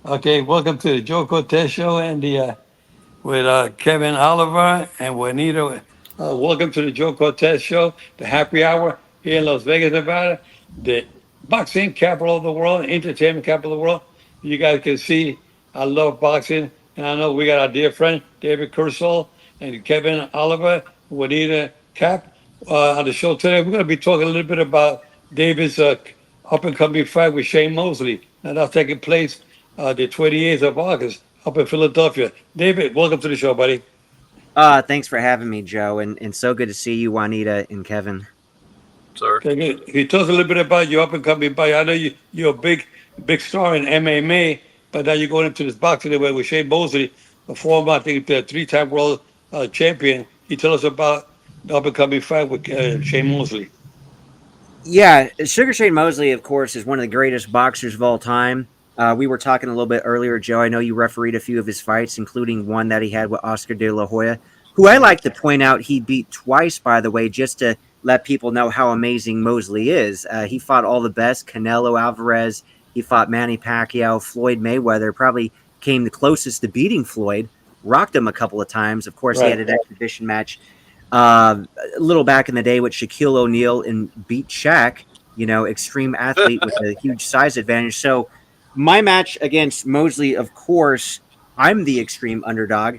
Okay, welcome to the Joe Cortez Show and the with Kevin Oliver and Juanita. Welcome to the Joe Cortez Show, the happy hour here in Las Vegas, Nevada, the boxing capital of the world, entertainment capital of the world. You guys can see I love boxing, and I know we got our dear friend David Kurzhal and Kevin Oliver, Juanita Kapp on the show today. We're going to be talking a little bit about David's up and coming fight with Shane Mosley. Now that's taking place the 28th of August up in Philadelphia. David, welcome to the show, buddy. Thanks for having me, Joe, and so good to see you, Juanita and Kevin. Sir. Can you tell us a little bit about your up and coming fight? I know you're a big star in MMA, but now you're going into this boxing event with Shane Mosley, a former, I think, three-time world champion. Can you tell us about the up and coming fight with Shane Mosley? Yeah, Sugar Shane Mosley, of course, is one of the greatest boxers of all time. We were talking a little bit earlier, Joe. I know you refereed a few of his fights, including one that he had with Oscar De La Hoya, who I like to point out he beat twice, by the way, just to let people know how amazing Mosley is. He fought all the best: Canelo Alvarez, he fought Manny Pacquiao, Floyd Mayweather, probably came the closest to beating Floyd, rocked him a couple of times. Of course, he had Right. an exhibition match a little back in the day with Shaquille O'Neal and beat Shaq, extreme athlete with a huge size advantage. So my match against Mosley, of course, I'm the extreme underdog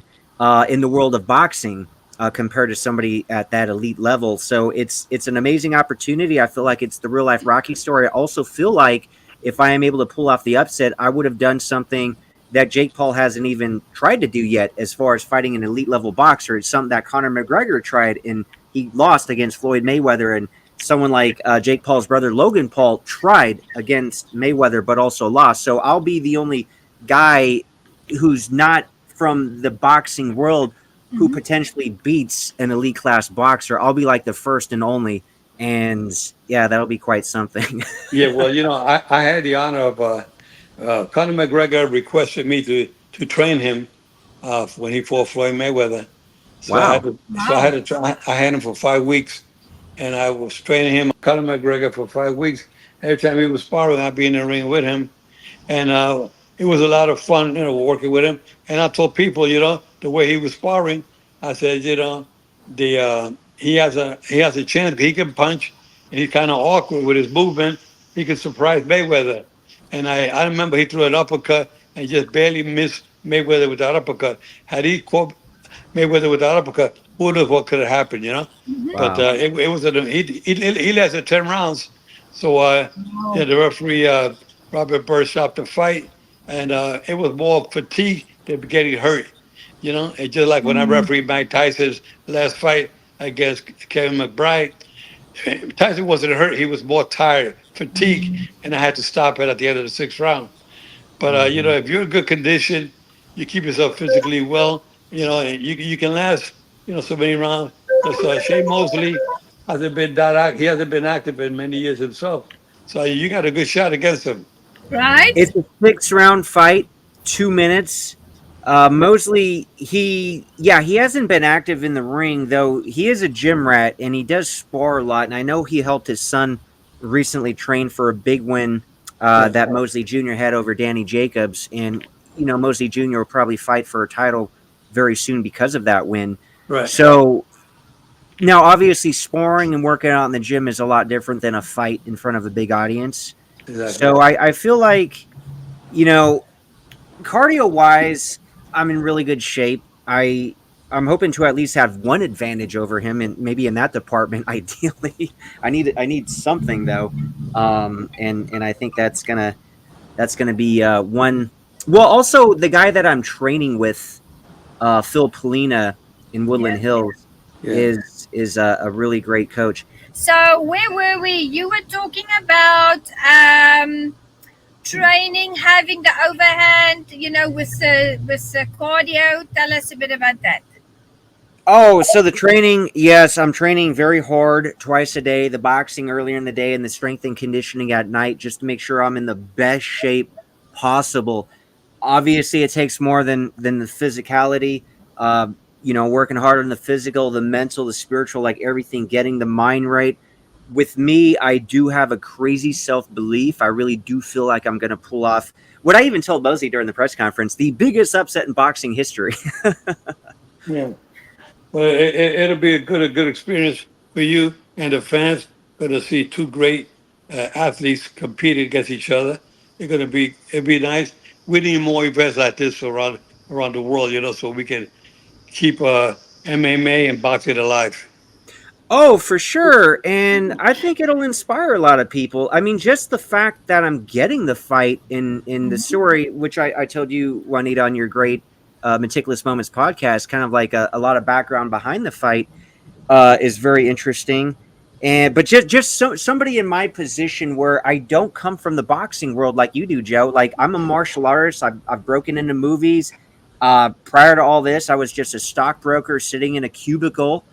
in the world of boxing compared to somebody at that elite level. So it's an amazing opportunity. I feel like it's the real life Rocky story. I also feel like if I am able to pull off the upset, I would have done something that Jake Paul hasn't even tried to do yet as far as fighting an elite level boxer. It's something that Conor McGregor tried and he lost against Floyd Mayweather, and someone like Jake Paul's brother Logan Paul tried against Mayweather but also lost. So I'll be the only guy who's not from the boxing world who Mhm. potentially beats an elite class boxer. I'll be like the first and only, and yeah, that'll be quite something. Yeah, well, I had the honor of Conor McGregor requested me to train him when he fought Floyd Mayweather. So I had Wow. to, so I had Wow. to try. I had him for 5 weeks, and I was training him, Conor McGregor, for 5 weeks. Every time he was sparring, I'd be in the ring with him, and it was a lot of fun, working with him. And I told people, the way he was sparring, I said, he has a chance. He can punch, and he's kind of awkward with his movement. He could surprise Mayweather. And I remember he threw an uppercut and just barely missed Mayweather with that uppercut. Had he caught Mayweather with that uppercut, who knows what could have happened, Mhm. But Wow. it was he lasted 10 rounds. So yeah, Wow. the referee Robert Bird stopped the fight, and it was more fatigue than getting hurt. It's just like when I Mm. refereed Mike Tyson's last fight against Kevin McBride. Tyson wasn't hurt; he was more tired, fatigue, Mm. and I had to stop it at the end of the sixth round. But Mhm. if you're in good condition, you keep yourself physically well, and you can last, so many rounds. Because Shane Mosley he hasn't been active in many years himself. So you got a good shot against him. Right? It's a 6 round fight, 2 minutes. Mosley, he hasn't been active in the ring, though he is a gym rat and he does spar a lot. And I know he helped his son recently train for a big win Right, that Mosley Jr. had over Danny Jacobs. And, Mosley Jr. will probably fight for a title very soon because of that win. right, So now, obviously, sparring and working out in the gym is a lot different than a fight in front of a big audience. exactly. So I feel like, you know, cardio wise, I'm in really good shape. I'm hoping to at least have one advantage over him, and maybe in that department. Ideally, I need something though, and I think that's gonna be one. Well, also the guy that I'm training with, Phil Polina in Woodland Yes. Hills, Yeah. is a really great coach. So where were we? You were talking about training, having the overhand, with the cardio. Tell us a bit about that. Oh, so the training, yes, I'm training very hard twice a day, the boxing earlier in the day and the strength and conditioning at night just to make sure I'm in the best shape possible. Obviously, it takes more than the physicality. Working hard on the physical, the mental, the spiritual, like everything, getting the mind right. with me, I do have a crazy self belief. I really do feel like I'm going to pull off what I even told Mosley during the press conference, the biggest upset in boxing history. Yeah. Well, it'll be a good experience for you and the fans. Going to see two great athletes compete against each other. It'll be nice. We need more events like this around the world, so we can keep MMA and boxing alive. Oh, for sure. And I think it'll inspire a lot of people. I mean, just the fact that I'm getting the fight in the story, which I told you, Juanita, on your great Meticulous Moments podcast, kind of like a lot of background behind the fight is very interesting. And but somebody in my position where I don't come from the boxing world like you do, Joe. Like I'm a martial artist. I've broken into movies. Prior to all this, I was just a stockbroker sitting in a cubicle.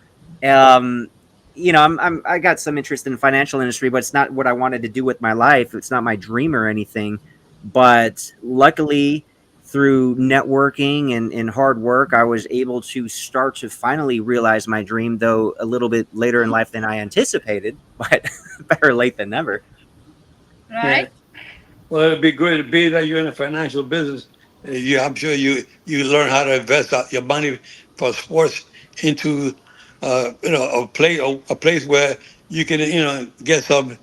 Um, I got some interest in the financial industry, but it's not what I wanted to do with my life. It's not my dream or anything. But luckily, through networking and hard work, I was able to start to finally realize my dream, though a little bit later in life than I anticipated, but better late than never. Yeah. Right? Well, it'd be great to be that you're in the financial business. I'm sure you learn how to invest your money for sports into a place where you can get some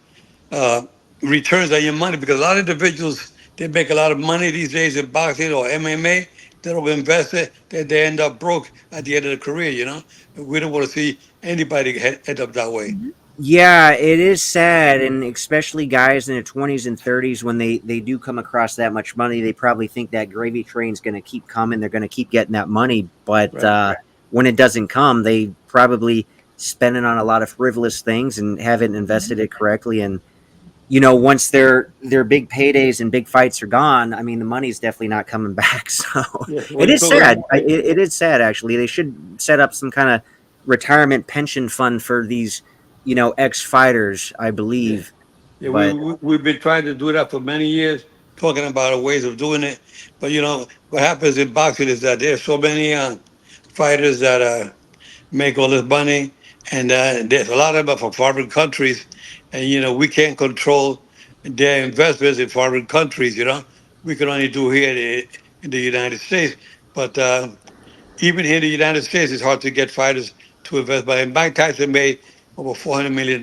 uh, returns on your money, because a lot of individuals, they make a lot of money these days in boxing or MMA. They don't invest it. They end up broke at the end of the career. We don't want to see anybody end up that way. Yeah, it is sad, and especially guys in their 20s and 30s, when they do come across that much money, they probably think that gravy train's going to keep coming. They're going to keep getting that money, but Right. when it doesn't come, they probably spend it on a lot of frivolous things and haven't invested it correctly. And once their big paydays and big fights are gone, I mean, the money's definitely not coming back. So Yeah. it Well, is so sad. It is sad, actually. They should set up some kind of retirement pension fund for these, ex fighters, I yeah. believe. Yeah, But we've been trying to do that for many years, talking about ways of doing it. But what happens in boxing is that there's so many fighters that make all this money, and there's a lot of them are from foreign countries, and we can't control their investments in foreign countries. We can only do here in the United States, but even here in the United States, it's hard to get fighters to invest. But Mike Tyson made over $400 million,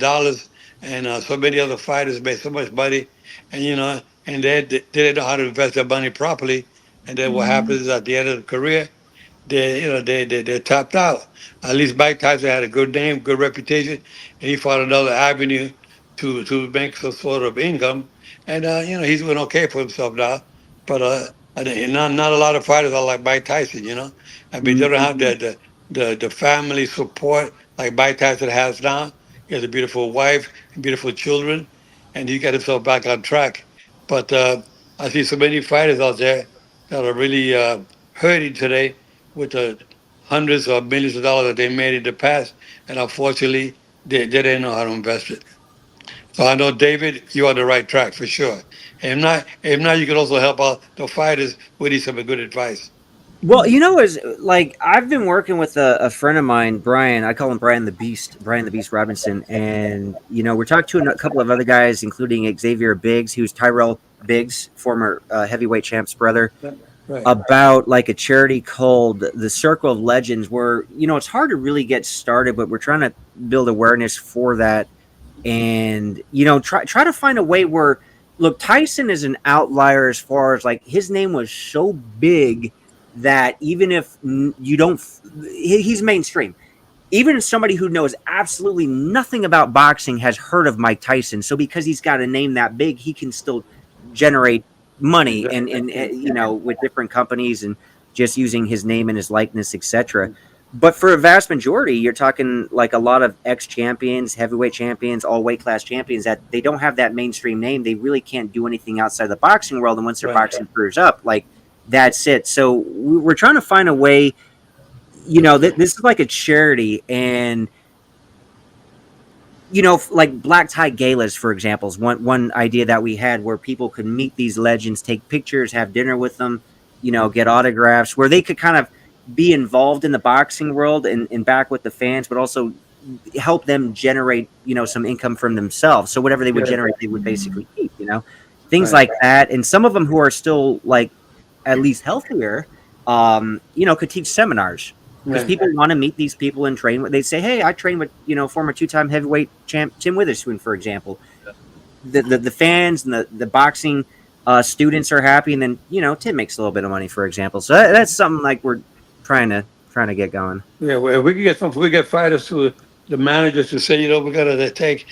and so many other fighters made so much money, and and they didn't know how to invest their money properly. And then what happens is at the end of the career, they're tapped out. At least Mike Tyson had a good name, good reputation, and he found another avenue to make some sort of income, and he's doing okay for himself now. But I think not a lot of fighters are like Mike Tyson. I mean, they don't have the family support like Mike Tyson has now. He has a beautiful wife and beautiful children, and he got himself back on track. But I see so many fighters out there that are really hurting today with the hundreds or millions of dollars that they made in the past, and unfortunately, they didn't know how to invest it. So I know, David, you're on the right track for sure. And if not, you can also help out the fighters with some good advice. well, is like I've been working with a friend of mine, Brian. I call him Brian the Beast Robinson, and we're talking to a couple of other guys, including Xavier Biggs, who's Tyrell Biggs, former heavyweight champ's brother, Right. about like a charity called the Circle of Legends, where it's hard to really get started, but we're trying to build awareness for that, and try to find a way where, look, Tyson is an outlier as far as like his name was so big that even if you don't, he's mainstream. Even somebody who knows absolutely nothing about boxing has heard of Mike Tyson. So because he's got a name that big, he can still generate money and with different companies and just using his name and his likeness, etc. But for a vast majority, you're talking like a lot of ex champions, heavyweight champions, all weight class champions that they don't have that mainstream name. They really can't do anything outside the boxing world. And once their Right. boxing career's up, like that's it. So we're trying to find a way. This is like a charity, and like black tie galas, for example, is one idea that we had where people could meet these legends, take pictures, have dinner with them, get autographs, where they could kind of be involved in the boxing world and back with the fans, but also help them generate, some income from themselves. So whatever they would Yeah. generate, they would basically keep, things Right. like that. And some of them who are still like at least healthier, could teach seminars because Right. people want to meet these people and train. They say, hey, I train with, former 2-time heavyweight champ Tim Witherspoon, for example. The fans and the boxing students are happy, and then Tim makes a little bit of money, for example. So that's something like we're trying to get going. Yeah, well, if we can get we get fighters to the managers to say, we're gonna take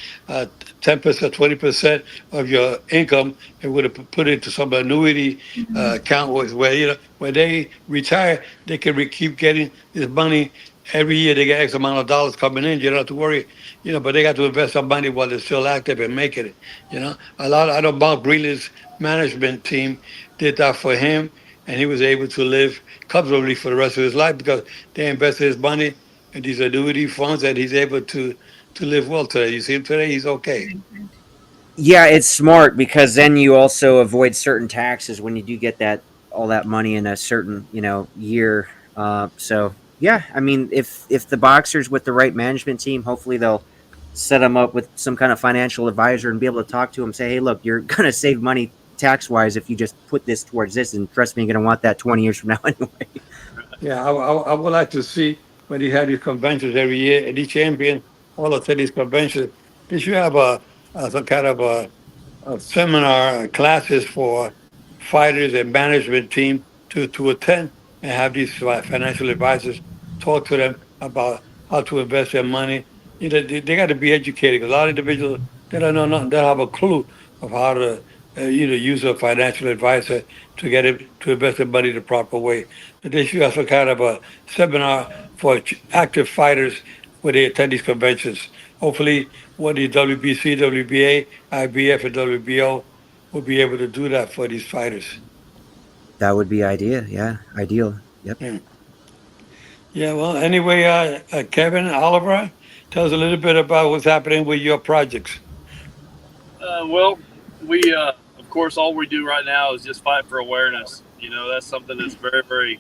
10%, 20% of your income and we're gonna put it into some annuity account where when they retire, they can keep getting this money every year. They get X amount of dollars coming in. You don't have to worry, but they got to invest some money while they're still active and making it. I know Mark Breland's management team did that for him, and he was able to live comfortably for the rest of his life because they invested his money in these annuity funds and he's able to live well today. You see him today, he's okay. Yeah, it's smart because then you also avoid certain taxes when you do get all that money in a certain year. So yeah, I mean, if the boxers with the right management team, hopefully they'll set them up with some kind of financial advisor and be able to talk to them. Say, hey, look, you're gonna save money tax wise if you just put this towards this, and trust me, you're gonna want that 20 years from now anyway. Yeah, I would like to see when he had these conventions every year and each champion all of these conventions, they should have some kind of a seminar classes for fighters and management team to attend and have these financial advisors talk to them about how to invest their money. They got to be educated. 'Cause a lot of individuals they don't know nothing. They don't have a clue of how to use a financial advisor to get it to invest their money the proper way. But they should have some kind of a seminar for active fighters when they attend these conventions. Hopefully, one of the WBC, WBA, IBF, and WBO will be able to do that for these fighters. That would be ideal. Yep. Hmm. Yeah, well, anyway, Kevin, Oliver, tell us a little bit about what's happening with your projects. Well, we of course all we do right now is just fight for awareness. That's something that's very, very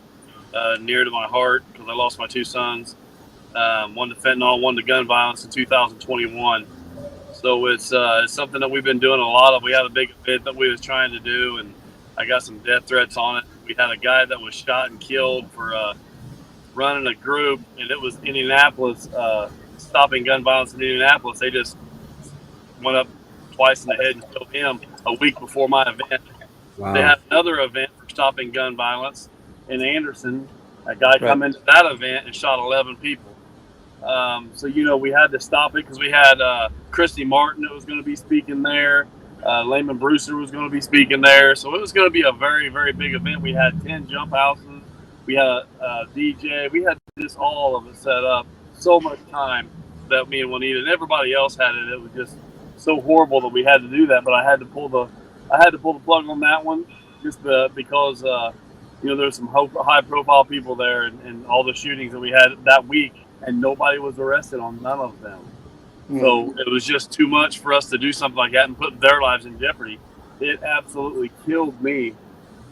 near to my heart because I lost my two sons, one to fentanyl, one to gun violence in 2021. So it's something that we've been doing a lot of. We had a big event that we was trying to do, and I got some death threats on it. We had a guy that was shot and killed for running a group, and it was Indianapolis, stopping gun violence in Indianapolis. They just went up twice in the head and killed him a week before my event. They Wow. had another event for stopping gun violence in Anderson. A guy Right. come into that event and shot 11 people. So we had to stop it because we had Christy Martin that was going to be speaking there. Layman Brewster was going to be speaking there. So it was going to be a very, very big event. We had 10 jump houses. We had a DJ. We had just all of it set up. So much time that me and Juanita and everybody else had it. It was just so horrible that we had to do that. But I had to pull the plug on that one just because there's some high profile people there and all the shootings that we had that week, and nobody was arrested on none of them. So it was just too much for us to do something like that and put their lives in jeopardy. It absolutely killed me.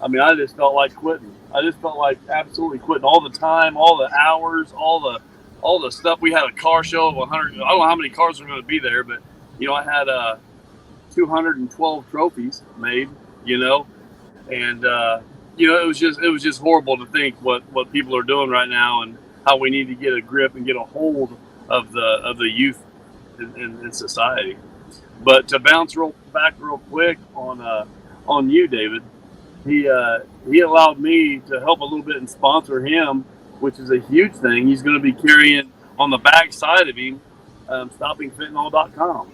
I mean, I just felt like quitting. I just felt like absolutely quitting all the time, all the hours, all the stuff. We had a car show of 100. I don't know how many cars were going to be there, but I had 212 trophies made. And it was just horrible to think what people are doing right now and how we need to get a grip and get a hold of the youth in society. But to bounce back real quick on you, David, he allowed me to help a little bit and sponsor him, which is a huge thing. He's going to be carrying on the back side of him, stoppingfentanyl.com.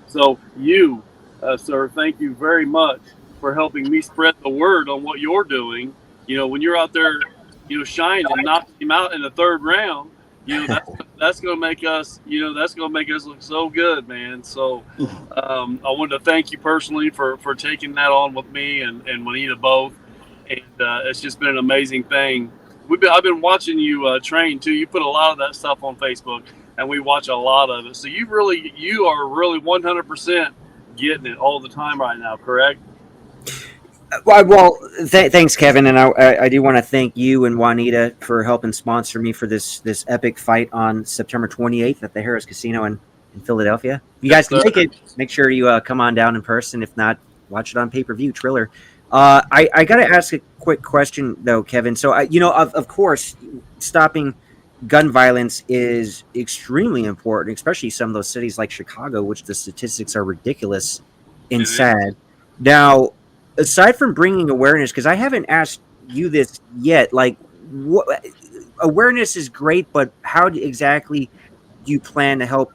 So you, sir, thank you very much for helping me spread the word on what you're doing. When you're out there, shining and knocking him out in the third round, that's going to make us, look so good, man. So I wanted to thank you personally for taking that on with me and Juanita both. And it's just been an amazing thing. I've been watching you train too. You put a lot of that stuff on Facebook, and we watch a lot of it. So you are really 100% getting it all the time right now, correct? Well, thanks, Kevin, and I do want to thank you and Juanita for helping sponsor me for this epic fight on September 28th at the Harris Casino in Philadelphia. If you Yes, guys can sir. make it, make sure you come on down in person. If not, watch it on pay-per-view. Triller. I got to ask a quick question though, Kevin. So of course, stopping gun violence is extremely important, especially some of those cities like Chicago, which the statistics are ridiculous and It is. sad. Now, aside from bringing awareness, because I haven't asked you this yet, like what awareness is great, but exactly do you plan to help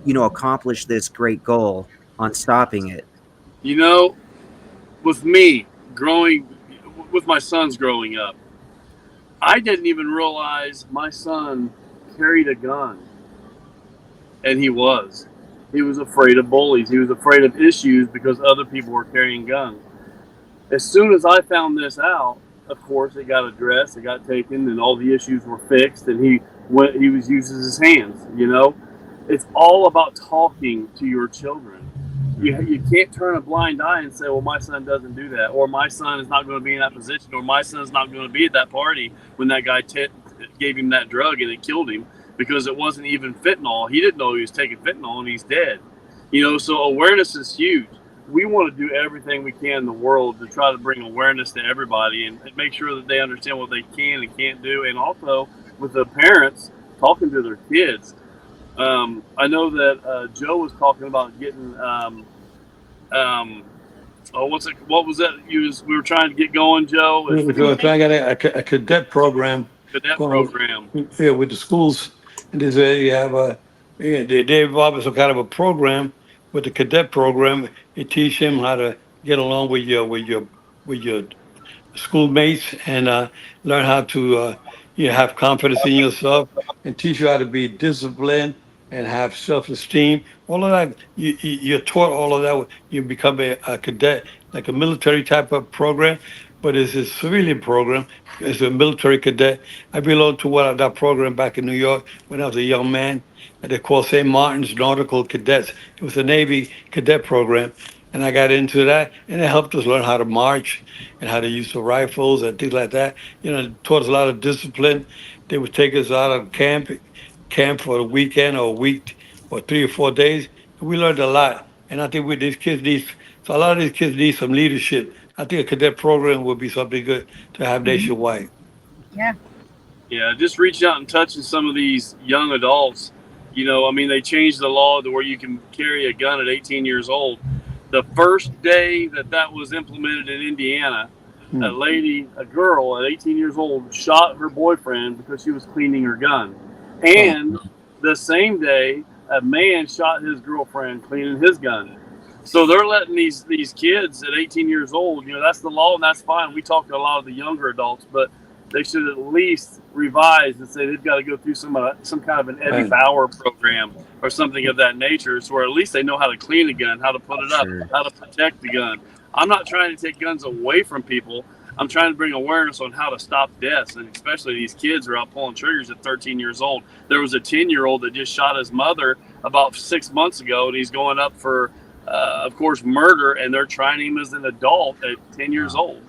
accomplish this great goal on stopping it? You know, with me growing, with my sons growing up, I didn't even realize my son carried a gun, and he was. He was afraid of bullies. He was afraid of issues because other people were carrying guns. As soon as I found this out, of course, it got addressed, it got taken, and all the issues were fixed. And he went. He was using his hands. It's all about talking to your children. You can't turn a blind eye and say, well, my son doesn't do that, or my son is not going to be in that position, or my son's not going to be at that party when that guy gave him that drug and it killed him because it wasn't even fentanyl. He didn't know he was taking fentanyl and he's dead. So awareness is huge. We want to do everything we can in the world to try to bring awareness to everybody and make sure that they understand what they can and can't do. And also with the parents talking to their kids. I know that Joe was talking about getting what was that? We were trying to get going, Joe. We were trying to get a cadet program Cadet going program. with the schools. And this way you have they involved in some kind of a program with the cadet program. They teach them how to get along with your schoolmates and learn how to have confidence in yourself and teach you how to be disciplined and have self-esteem. All of that, you're taught all of that. You become a cadet, like a military type of program, but it's a civilian program. It's a military cadet. I belonged to that program back in New York when I was a young man. And they called St. Martin's Nautical Cadets. It was a Navy cadet program. And I got into that, and it helped us learn how to march and how to use the rifles and things like that. It taught us a lot of discipline. They would take us out of camp for a weekend or a week or 3 or 4 days. And we learned a lot. And I think so a lot of these kids need some leadership. I think a cadet program would be something good to have nationwide. Yeah. Yeah, just reaching out and touching some of these young adults. They changed the law to where you can carry a gun at 18 years old. The first day that was implemented in Indiana, a girl at 18 years old, shot her boyfriend because she was cleaning her gun. And the same day, a man shot his girlfriend cleaning his gun. So they're letting these kids at 18 years old, that's the law and that's fine. We talk to a lot of the younger adults, but they should at least revise and say they've got to go through some kind of an Eddie Bauer program or something of that nature, so where at least they know how to clean a gun, how to put it up, how to protect the gun. I'm not trying to take guns away from people. I'm trying to bring awareness on how to stop deaths, and especially these kids are out pulling triggers at 13 years old. There was a 10-year-old that just shot his mother about 6 months ago, and he's going up for, of course, murder, and they're trying him as an adult at 10 years old.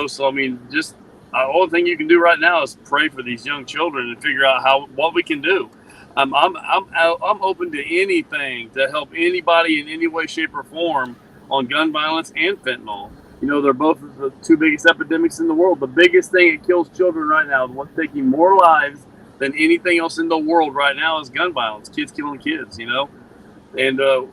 So just the only thing you can do right now is pray for these young children and figure out what we can do. I'm open to anything to help anybody in any way, shape, or form on gun violence and fentanyl. They're both the two biggest epidemics in the world. The biggest thing that kills children right now, what's taking more lives than anything else in the world right now, is gun violence. Kids killing kids. And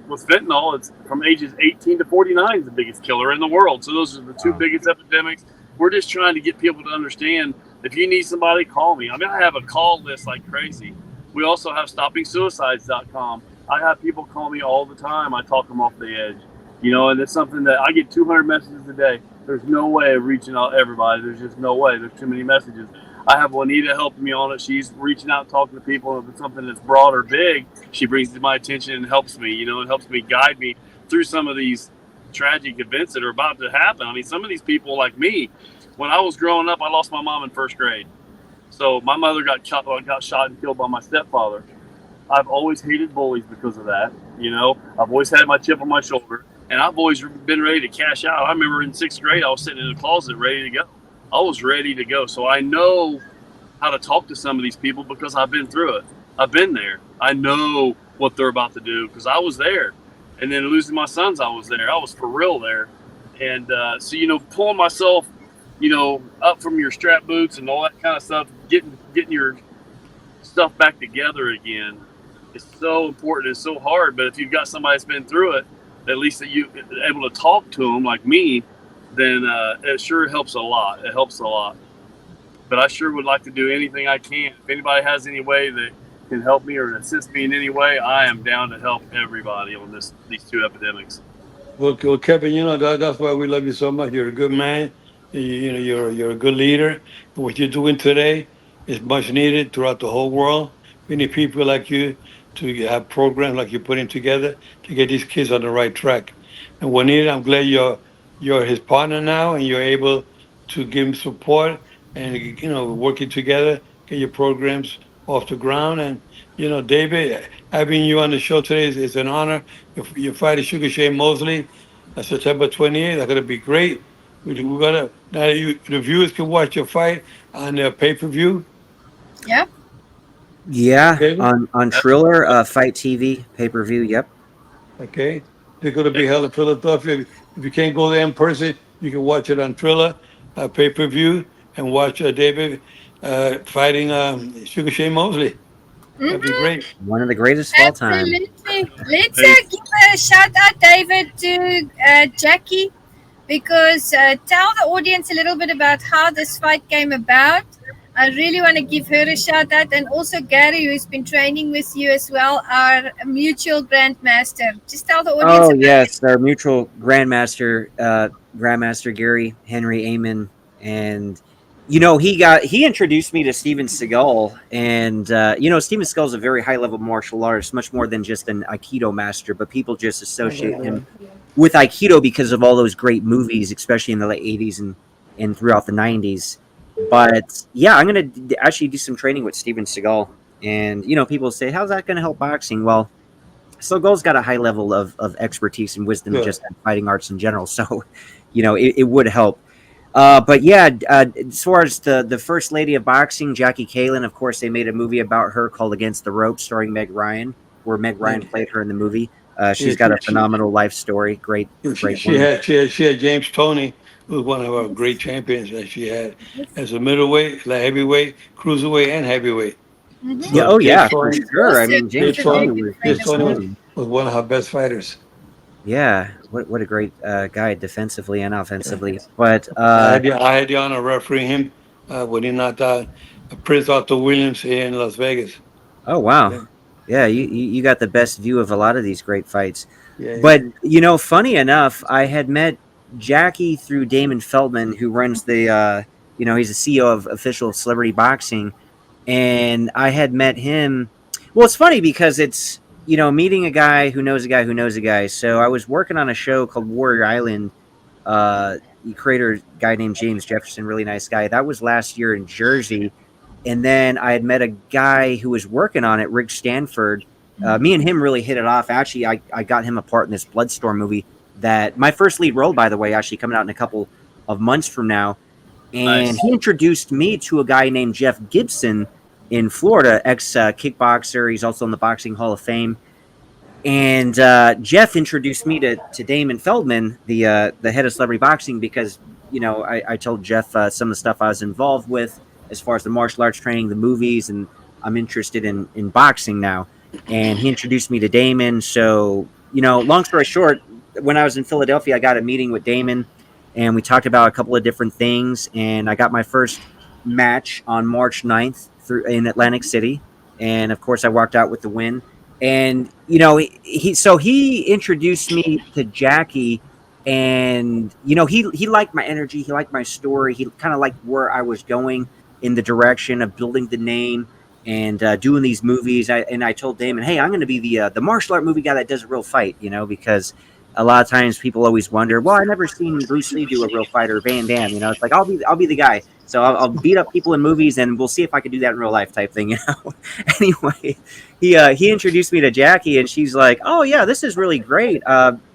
with fentanyl, it's from ages 18 to 49 is the biggest killer in the world. So those are the two biggest epidemics. We're just trying to get people to understand, if you need somebody, call me. I have a call list like crazy. We also have stoppingsuicides.com. I have people call me all the time. I talk them off the edge. And it's something that I get 200 messages a day. There's no way of reaching out to everybody. There's just no way. There's too many messages. I have Juanita helping me on it. She's reaching out and talking to people. If it's something that's broad or big, she brings it to my attention and helps me, and helps me guide me through some of these tragic events that are about to happen. Some of these people, like me, when I was growing up, I lost my mom in first grade. So my mother got shot and killed by my stepfather. I've always hated bullies because of that. I've always had my chip on my shoulder. And I've always been ready to cash out. I remember in 6th grade, I was sitting in the closet ready to go. I was ready to go. So I know how to talk to some of these people because I've been through it. I've been there. I know what they're about to do because I was there. And then losing my sons, I was there. I was for real there. And so, pulling myself, up from your strap boots and all that kind of stuff, getting your stuff back together again is so important. It's so hard. But if you've got somebody that's been through it, at least that you able to talk to them like me, then it sure helps a lot. It helps a lot. But I sure would like to do anything I can. If anybody has any way that can help me or assist me in any way, I am down to help everybody on these 2 epidemics. Well, Kevin, that's why we love you so much. You're a good man. You're a good leader. And what you're doing today is much needed throughout the whole world. We need people like you to have programs like you're putting together to get these kids on the right track. And Juanita, I'm glad you're his partner now, and you're able to give him support and working together, get your programs off the ground. And David, having you on the show today is an honor. You're fighting Sugar Shane Mosley September 28th. That's gonna be great. We're gonna now the viewers can watch your fight on their pay-per-view. Yeah. Yeah, Okay. on Triller, Fight TV pay-per-view. Yep. Okay. They're gonna be held in Philadelphia. If you can't go there in person, you can watch it on Triller pay-per-view and watch David fighting Sugar Shane Mosley. That'd be Mm-hmm. great. One of the greatest of all time. Absolutely. Let's Hey, give a shout out, David, to Jackie, because tell the audience a little bit about how this fight came about. I really want to give her a shout out, and also Gary, who's been training with you as well, our mutual grandmaster. Just tell the audience Oh about it. yes, our mutual Grandmaster Gary Henry Amon, and he introduced me to Steven Seagal, and Steven Seagal is a very high level martial artist, much more than just an Aikido master, but people just associate him with Aikido because of all those great movies, especially in the late '80s and throughout the '90s. But yeah, I'm gonna actually do some training with Steven Seagal, and people say, "How's that gonna help boxing?" Well, Seagal's got a high level of expertise and wisdom Good. just in fighting arts in general, so it would help. But yeah, as far as the first lady of boxing, Jackie Kaylan, of course, they made a movie about her called Against the Ropes, starring Meg Ryan, where Meg Yeah. Ryan played her in the movie. Yeah, She's got a phenomenal life story. Great, she, great she woman. had she had she had James Tony, who was one of our great champions that she had as a middleweight, like heavyweight, cruiserweight, and heavyweight. Mm-hmm. Yeah, So oh James yeah, for Tony, sure. I Also, mean, he's James James a Tony very Tony, good was friend James of Tony mine. insane. was one of our best fighters. Yeah, what a great guy defensively and Yeah. offensively. But I had the honor of refereeing him when he knocked out Prince Arthur Williams here in Las Vegas. oh wow, Yeah, yeah, you got the best view of a lot of these great fights. yeah, yeah. But funny enough, I had met Jackie through Damon Feldman, who runs the he's the CEO of Official Celebrity Boxing, and I had met him. Well, it's funny because it's meeting a guy who knows a guy who knows a guy. So I was working on a show called Warrior Island. The creator, guy named James Jefferson, really nice guy. That was last year in Jersey, and then I had met a guy who was working on it, Rick Stanford. Me and him really hit it off. Actually, I got him a part in this Bloodstorm movie that my first lead role, by the way, actually coming out in a couple of months from now. And nice. he introduced me to a guy named Jeff Gibson in Florida, ex kickboxer. He's also in the Boxing Hall of Fame. And Jeff introduced me to Damon Feldman, the head of Celebrity Boxing, because I told Jeff some of the stuff I was involved with as far as the martial arts training, the movies, and I'm interested in boxing now. And he introduced me to Damon. So long story short, when I was in Philadelphia, I got a meeting with Damon, and we talked about a couple of different things. And I got my first match on March 9th in Atlantic City, and of course, I walked out with the win. And he introduced me to Jackie, and he liked my energy, he liked my story, he kind of liked where I was going in the direction of building the name and doing these movies. I told Damon, hey, I'm going to be the martial art movie guy that does a real fight, because a lot of times people always wonder, well, I never seen Bruce Lee do a real fight, or Van Damme. It's like I'll be the guy. So I'll beat up people in movies, and we'll see if I can do that in real life, type thing. Anyway, he introduced me to Jackie, and she's like, oh yeah, this is really great.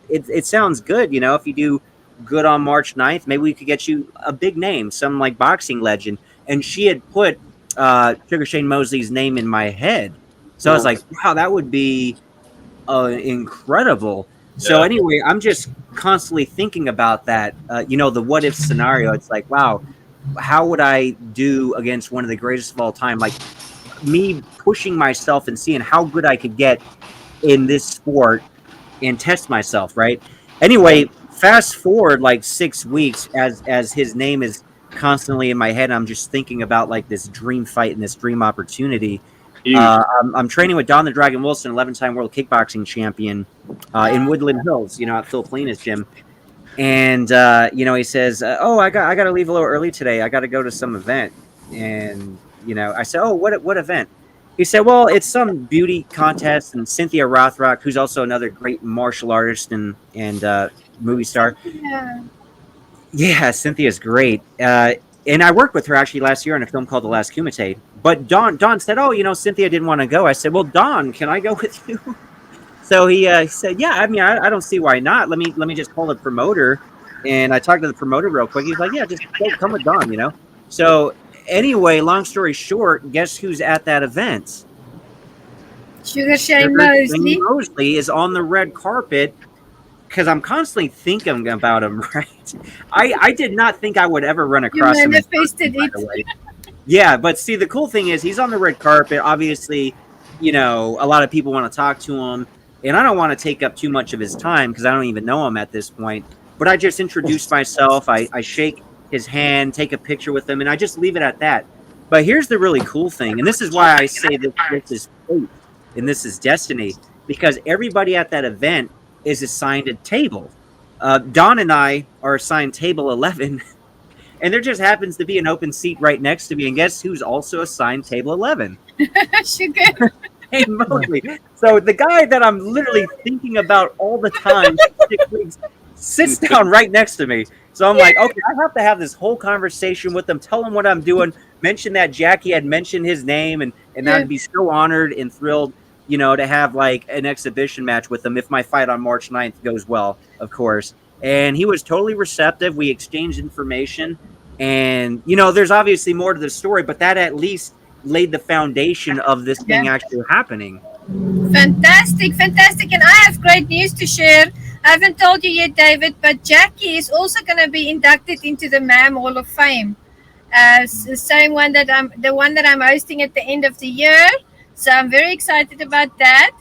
it sounds good. If you do good on March 9th, maybe we could get you a big name, some like boxing legend. And she had put Sugar Shane Mosley's name in my head. So I was like, wow, that would be incredible. So Yeah. anyway, I'm just constantly thinking about that. The what if scenario. It's like, wow, how would I do against one of the greatest of all time? Like me pushing myself and seeing how good I could get in this sport and test myself, right? Anyway, fast forward like 6 weeks as his name is constantly in my head. I'm just thinking about like this dream fight and this dream opportunity. Huge. I'm training with Don the Dragon Wilson, 11-time world kickboxing champion, in Woodland Hills, at Phil Polina's gym. And he says, "Oh, I got to leave a little early today. I got to go to some event." And I said, "Oh, what event?" He said, "Well, it's some beauty contest, and Cynthia Rothrock, who's also another great martial artist and movie star." Yeah. Yeah, Cynthia's great. And I worked with her actually last year on a film called The Last Kumite. But Don said, "Oh, Cynthia didn't want to go." I said, "Well, Don, can I go with you?" So he said, "Yeah, I mean, I don't see why not. Let me just call the promoter." And I talked to the promoter real quick. He's like, "Yeah, just come with Don." So anyway, long story short, guess who's at that event? Sugar Shane Sugar Shane Mosley. Mosley is on the red carpet because I'm constantly thinking about him, right? I did not think I would ever run You across him. manifested By it. the way. Yeah, but see, the cool thing is he's on the red carpet. Obviously, a lot of people want to talk to him, and I don't want to take up too much of his time because I don't even know him at this point. But I just introduce myself. I shake his hand, take a picture with him, and I just leave it at that. But here's the really cool thing, and this is why I say this is fate and this is destiny, because everybody at that event is assigned a table. Don and I are assigned table 11. And there just happens to be an open seat right next to me. And guess who's also assigned table 11? Sugar. Hey, Mosley. So the guy that I'm literally thinking about all the time sits down right next to me. So I'm like, okay, I have to have this whole conversation with him, tell him what I'm doing, mention that Jackie had mentioned his name, and I'd be so honored and thrilled, to have like an exhibition match with him if my fight on March 9th goes well, of course. And he was totally receptive. We exchanged information. And, there's obviously more to the story, but that at least laid the foundation of this thing actually happening. Fantastic, fantastic. And I have great news to share. I haven't told you yet, David, but Jackie is also going to be inducted into the MAM Hall of Fame. The same one that I'm hosting at the end of the year. So I'm very excited about that.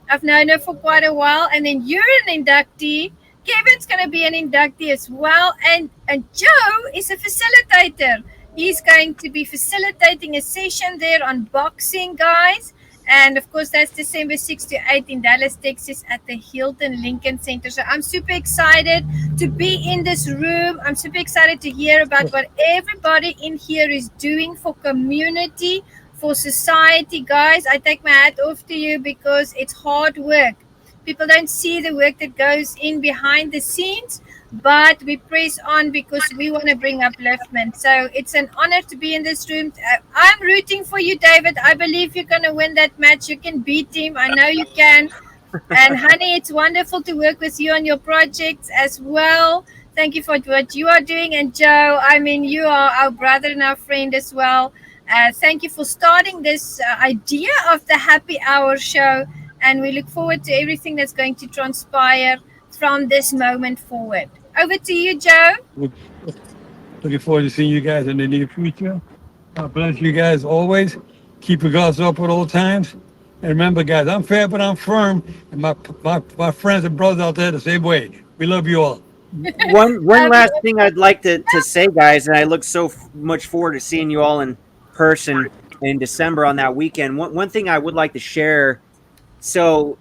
I've known her for quite a while. And then you're an inductee. Kevin's going to be an inductee as well. And Joe is a facilitator. He's going to be facilitating a session there on boxing, guys. And of course, that's December 6 to 8 in Dallas, Texas at the Hilton Lincoln Center. So I'm super excited to be in this room. I'm super excited to hear about what everybody in here is doing for community, for society, guys. I take my hat off to you because it's hard work. People don't see the work that goes in behind the scenes, but we press on because we want to bring upliftment. So it's an honor to be in this room. I'm rooting for you, David. I believe you're going to win that match. You can beat him. I know you can. And honey, it's wonderful to work with you on your projects as well. Thank you for what you are doing. And Joe, I mean, you are our brother and our friend as well. Thank you for starting this idea of the Happy Hour show. And we look forward to everything that's going to transpire from this moment forward. Over to you, Joe. Looking forward to seeing you guys in the near future. God bless you guys always. Keep your guards up at all times. And remember, guys, I'm fair, but I'm firm. And my friends and brothers out there the same way. We love you all. One last thing I'd like to say, guys, and I look so much forward to seeing you all in person in December on that weekend. One thing I would like to share. So,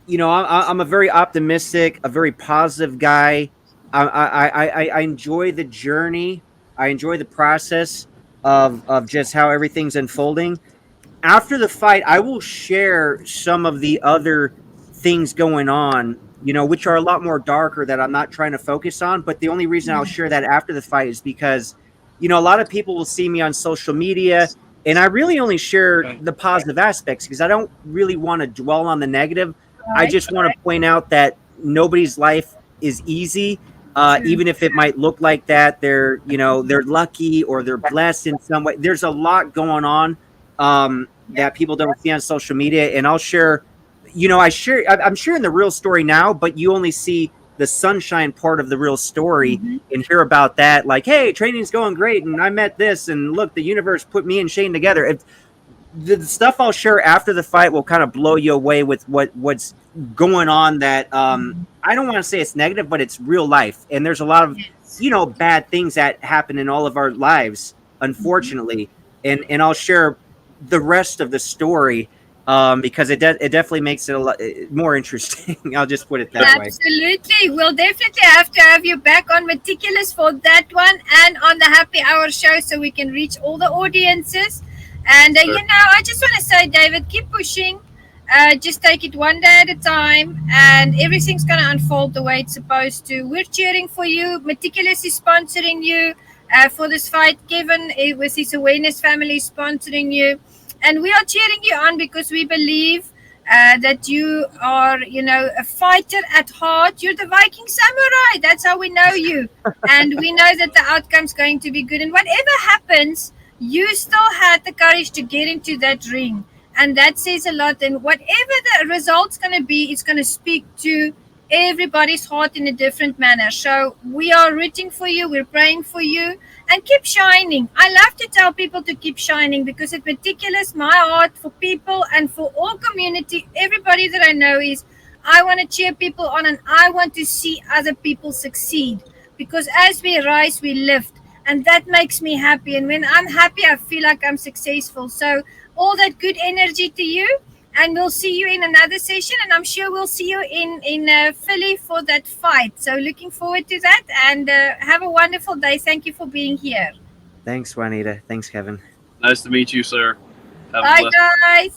I'm a very optimistic, a very positive guy. I enjoy the journey. I enjoy the process of just how everything's unfolding. After the fight, I will share some of the other things going on, which are a lot more darker that I'm not trying to focus on. But the only reason I'll share that after the fight is because, a lot of people will see me on social media. And I really only share the positive aspects because I don't really want to dwell on the negative. I just want to point out that nobody's life is easy. Even if it might look like that, they're lucky or they're blessed in some way. There's a lot going on that people don't see on social media, and I'll share. I'm sharing the real story now, but you only see the sunshine part of the real story Mhm. and hear about that. Like, hey, training's going great, and I met this, and look, the universe put me and Shane together. The stuff I'll share after the fight will kind of blow you away with what's going on. That I don't want to say it's negative, but it's real life, and there's a lot of Yes. bad things that happen in all of our lives, unfortunately. And I'll share the rest of the story because it definitely makes it a lot more interesting. I'll just put it that way. Absolutely. We'll definitely have to have you back on Meticulous for that one and on the Happy Hour show so we can reach all the audiences. And, Sure. I just want to say, David, keep pushing. Just take it one day at a time, and everything's going to unfold the way it's supposed to. We're cheering for you. Meticulous is sponsoring you for this fight. Kevin, with his awareness family, is sponsoring you. And we are cheering you on because we believe that you are, a fighter at heart. You're the Viking Samurai. That's how we know you. And we know that the outcome's going to be good. And whatever happens, you still had the courage to get into that ring. And that says a lot. And whatever the result's going to be, it's going to speak to everybody's heart in a different manner. So we are rooting for you. We're praying for you. And keep shining. I love to tell people to keep shining because it's meticulous. My heart for people and for all community, everybody that I know is I want to cheer people on and I want to see other people succeed because as we rise, we lift. And that makes me happy. And when I'm happy, I feel like I'm successful. So all that good energy to you. And we'll see you in another session. And I'm sure we'll see you in Philly for that fight. So looking forward to that. And have a wonderful day. Thank you for being here. Thanks, Juanita. Thanks, Kevin. Nice to meet you, sir. Have a Bye, blessed guys.